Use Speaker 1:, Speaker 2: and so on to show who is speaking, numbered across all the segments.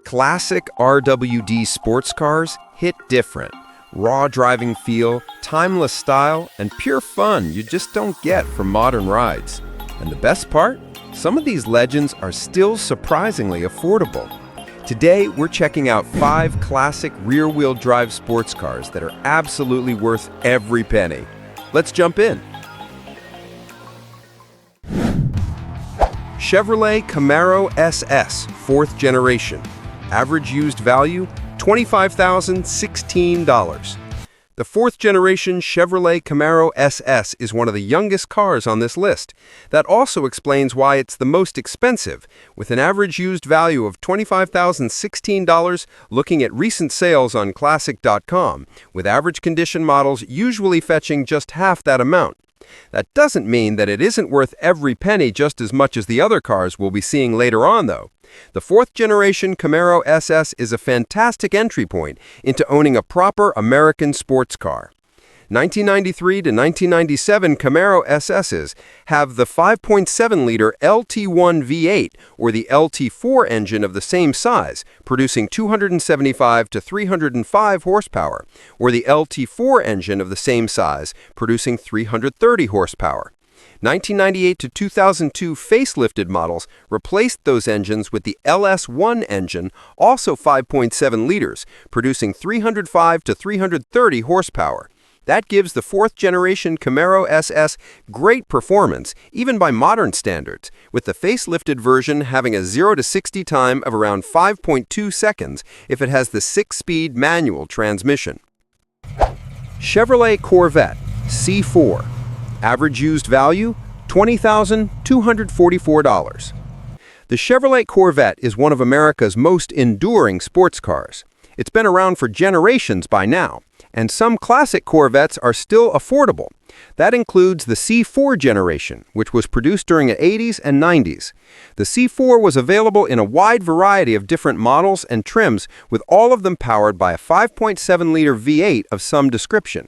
Speaker 1: Classic RWD sports cars hit different. Raw driving feel, timeless style, and pure fun you just don't get from modern rides. And the best part? Some of these legends are still surprisingly affordable. Today, we're checking out 5 classic rear-wheel drive sports cars that are absolutely worth every penny. Let's jump in. Chevrolet Camaro SS, 4th generation. Average used value, $25,016. The 4th generation Chevrolet Camaro SS is one of the youngest cars on this list. That also explains why it's the most expensive, with an average used value of $25,016 looking at recent sales on Classic.com, with average condition models usually fetching just half that amount. That doesn't mean that it isn't worth every penny just as much as the other cars we'll be seeing later on, though. The 4th generation Camaro SS is a fantastic entry point into owning a proper American sports car. 1993 to 1997 Camaro SSs have the 5.7-liter LT1 V8 or the LT4 engine of the same size, producing 275 to 305 horsepower, or the LT4 engine of the same size, producing 330 horsepower. 1998 to 2002 facelifted models replaced those engines with the LS1 engine, also 5.7 liters, producing 305 to 330 horsepower. That gives the 4th generation Camaro SS great performance, even by modern standards, with the facelifted version having a 0 to 60 time of around 5.2 seconds if it has the 6-speed manual transmission. Chevrolet Corvette C4. Average used value, $20,244. The Chevrolet Corvette is one of America's most enduring sports cars. It's been around for generations by now, and some classic Corvettes are still affordable. That includes the C4 generation, which was produced during the 80s and 90s. The C4 was available in a wide variety of different models and trims, with all of them powered by a 5.7-liter V8 of some description.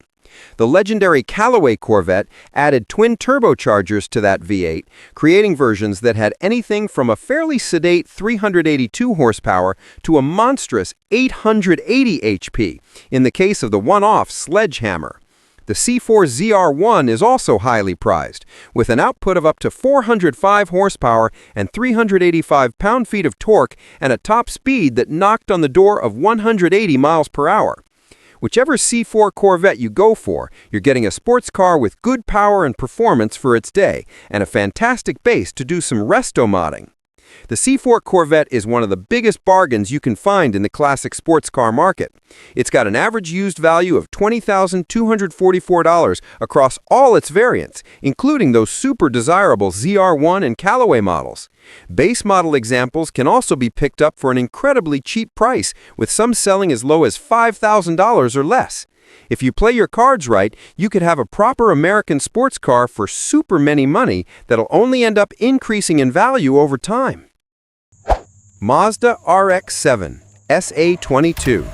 Speaker 1: The legendary Callaway Corvette added twin turbochargers to that V8, creating versions that had anything from a fairly sedate 382 horsepower to a monstrous 880 HP, in the case of the one-off Sledgehammer. The C4 ZR1 is also highly prized, with an output of up to 405 horsepower and 385 pound-feet of torque and a top speed that knocked on the door of 180 miles per hour. Whichever C4 Corvette you go for, you're getting a sports car with good power and performance for its day, and a fantastic base to do some resto modding. The C4 Corvette is one of the biggest bargains you can find in the classic sports car market. It's got an average used value of $20,244 across all its variants, including those super desirable ZR1 and Callaway models. Base model examples can also be picked up for an incredibly cheap price, with some selling as low as $5,000 or less. If you play your cards right, you could have a proper American sports car for super many money that'll only end up increasing in value over time. Mazda RX-7 SA22.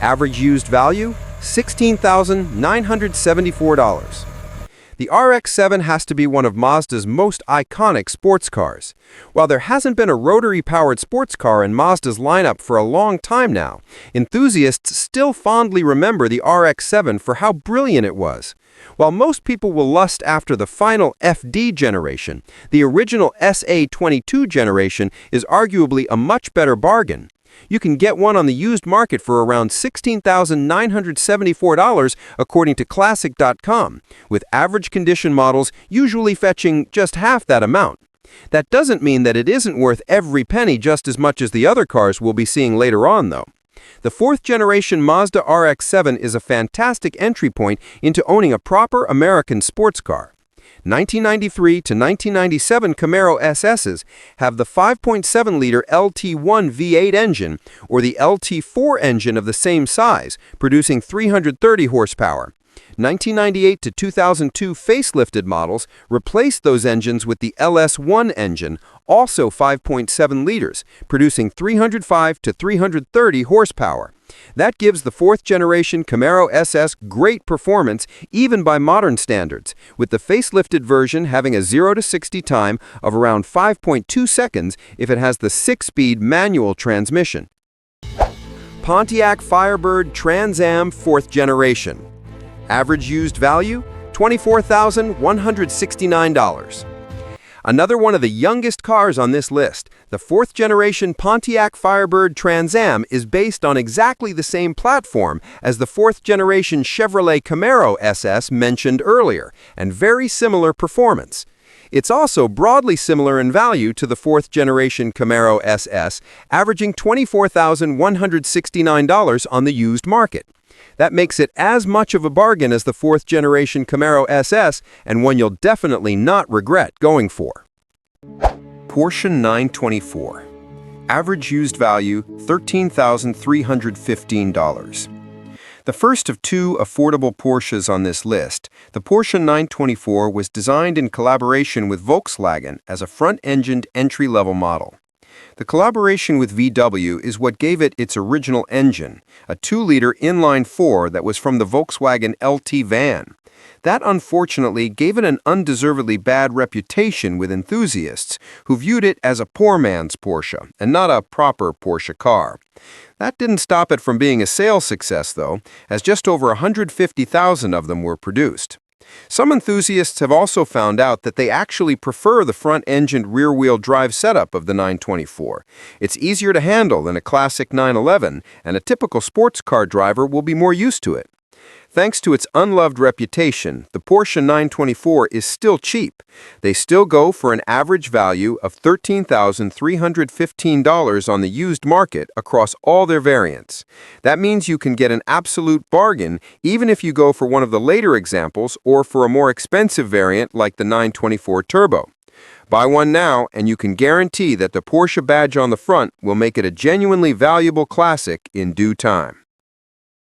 Speaker 1: Average used value, $16,974. The RX-7 has to be one of Mazda's most iconic sports cars. While there hasn't been a rotary-powered sports car in Mazda's lineup for a long time now, enthusiasts still fondly remember the RX-7 for how brilliant it was. While most people will lust after the final FD generation, the original SA22 generation is arguably a much better bargain. You can get one on the used market for around $16,974 according to Classic.com, with average condition models usually fetching just half that amount. That doesn't mean that it isn't worth every penny just as much as the other cars we'll be seeing later on, though. The 4th generation Mazda RX-7 is a fantastic entry point into owning a proper American sports car. 1993 to 1997 Camaro SSs have the 5.7-liter LT1 V8 engine, or the LT4 engine of the same size, producing 330 horsepower. 1998 to 2002 facelifted models replaced those engines with the LS1 engine, also 5.7 liters, producing 305 to 330 horsepower. That gives the 4th generation Camaro SS great performance even by modern standards, with the facelifted version having a 0 to 60 time of around 5.2 seconds if it has the 6-speed manual transmission. Pontiac Firebird Trans Am 4th Generation. Average used value, $24,169. Another one of the youngest cars on this list, the 4th generation Pontiac Firebird Trans Am is based on exactly the same platform as the 4th generation Chevrolet Camaro SS mentioned earlier, and very similar performance. It's also broadly similar in value to the 4th generation Camaro SS, averaging $24,169 on the used market. That makes it as much of a bargain as the 4th generation Camaro SS, and one you'll definitely not regret going for. Porsche 924. Average used value, $13,315. The first of two affordable Porsches on this list, the Porsche 924 was designed in collaboration with Volkswagen as a front-engined entry-level model. The collaboration with VW is what gave it its original engine, a 2-liter inline-4 that was from the Volkswagen LT van. That unfortunately gave it an undeservedly bad reputation with enthusiasts who viewed it as a poor man's Porsche and not a proper Porsche car. That didn't stop it from being a sales success, though, as just over 150,000 of them were produced. Some enthusiasts have also found out that they actually prefer the front-engined rear-wheel drive setup of the 924. It's easier to handle than a classic 911, and a typical sports car driver will be more used to it. Thanks to its unloved reputation, the Porsche 924 is still cheap. They still go for an average value of $13,315 on the used market across all their variants. That means you can get an absolute bargain even if you go for one of the later examples or for a more expensive variant like the 924 Turbo. Buy one now and you can guarantee that the Porsche badge on the front will make it a genuinely valuable classic in due time.